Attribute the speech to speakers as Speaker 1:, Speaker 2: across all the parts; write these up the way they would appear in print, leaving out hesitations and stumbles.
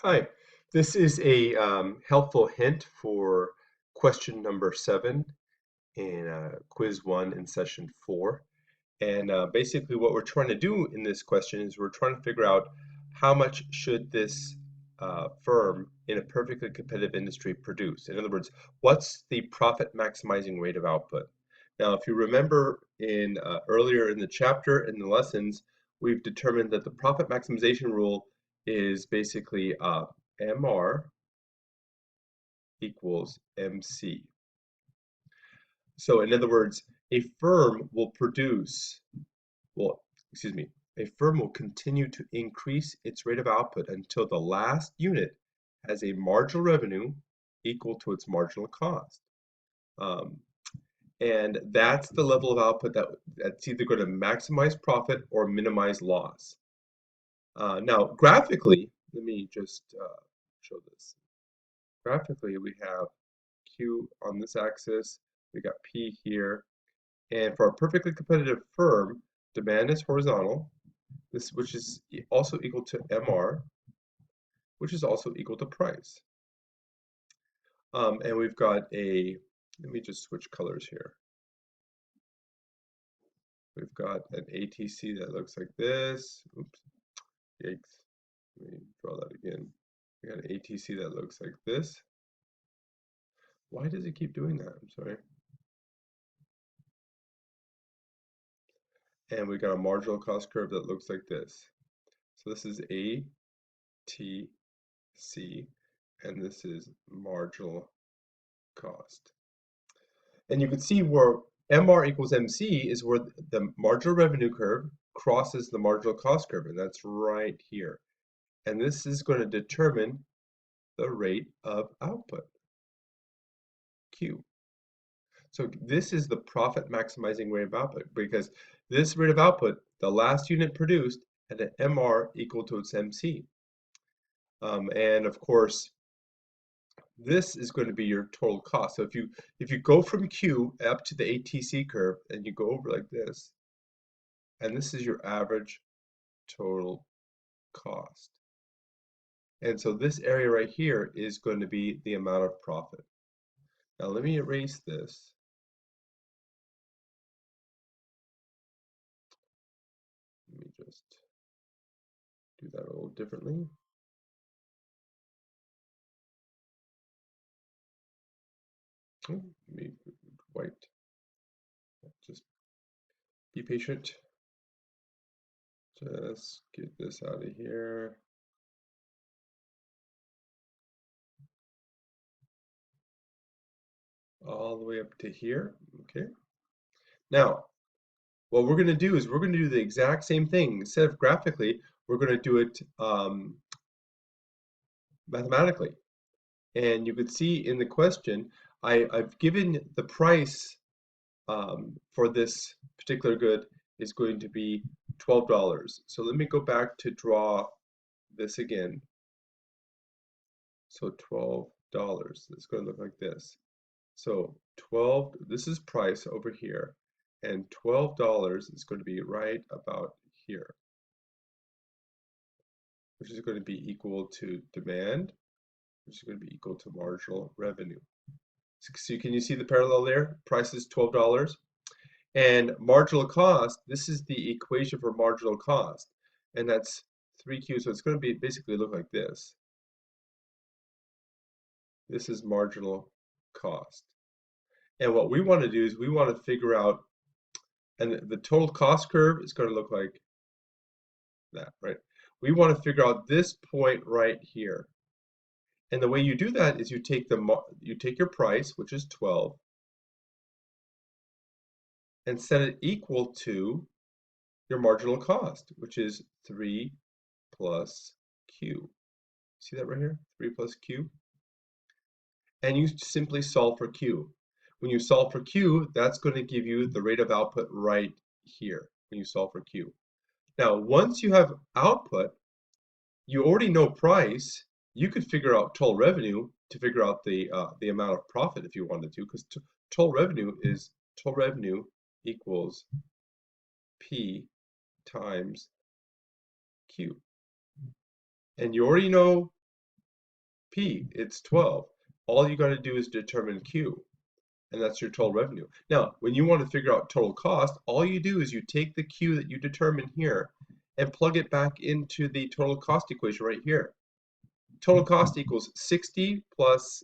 Speaker 1: Hi, this is a helpful hint for question number 7 in quiz 1 in session 4. And basically what we're trying to do in this question is we're trying to figure out how much should this firm in a perfectly competitive industry produce. In other words, what's the profit maximizing rate of output? Now, if you remember in earlier in the chapter in the lessons, we've determined that the profit maximization rule is basically MR equals MC. So in other words, a firm will produce, well, excuse me, a firm will continue to increase its rate of output until the last unit has a marginal revenue equal to its marginal cost. Um, and that's the level of output that's either going to maximize profit or minimize loss. Now, graphically, let me just show this. Graphically, we have Q on this axis, we got P here, and for a perfectly competitive firm, demand is horizontal, which is also equal to MR, which is also equal to price. And we've got let me just switch colors here. We've got an ATC that looks like this. Oops, yikes. Let me draw that again. We got an ATC that looks like this. Why does it keep doing that? I'm sorry. And we got a marginal cost curve that looks like this. So this is ATC, and this is marginal cost. And you can see where MR equals MC is where the marginal revenue curve crosses the marginal cost curve, and that's right here. And this is going to determine the rate of output, Q. So this is the profit maximizing rate of output because this rate of output, the last unit produced, had an MR equal to its MC. And of course, this is going to be your total cost. So if you go from Q up to the ATC curve and you go over like this, and this is your average total cost. And so this area right here is going to be the amount of profit. Now let me erase this. Let me just do that a little differently. Let me white. Just be patient. Just get this out of here. All the way up to here. Okay. Now, what we're going to do is we're going to do the exact same thing. Instead of graphically, we're going to do it mathematically. And you could see in the question, I've given the price for this particular good is going to be $12. So let me go back to draw this again. So $12. It's going to look like this. So 12, this is price over here, and $12 is going to be right about here, which is going to be equal to demand, which is going to be equal to marginal revenue. So can you see the parallel there? Price is $12. And marginal cost, this is the equation for marginal cost, and that's 3Q, so it's going to be basically look like this. This is marginal cost. And what we want to do is we want to figure out, and the total cost curve is going to look like that, right? We want to figure out this point right here. And the way you do that is you take your price, which is 12, and set it equal to your marginal cost, which is 3 plus Q. See that right here? 3 plus Q. And you simply solve for Q. When you solve for Q, that's going to give you the rate of output right here when you solve for Q. Now, once you have output, you already know price. You could figure out total revenue to figure out the amount of profit if you wanted to, because total revenue equals P times Q. And you already know P, it's 12. All you got to do is determine Q, and that's your total revenue. Now, when you want to figure out total cost, all you do is you take the Q that you determine here and plug it back into the total cost equation right here. Total cost equals 60 plus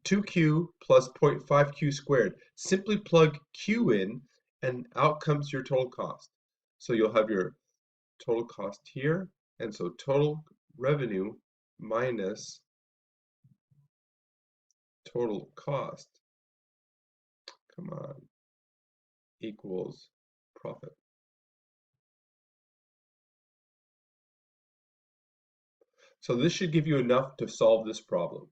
Speaker 1: 2Q plus 0.5Q squared. Simply plug Q in and out comes your total cost. So you'll have your total cost here, and so total revenue minus total cost, come on, equals profit. So this should give you enough to solve this problem.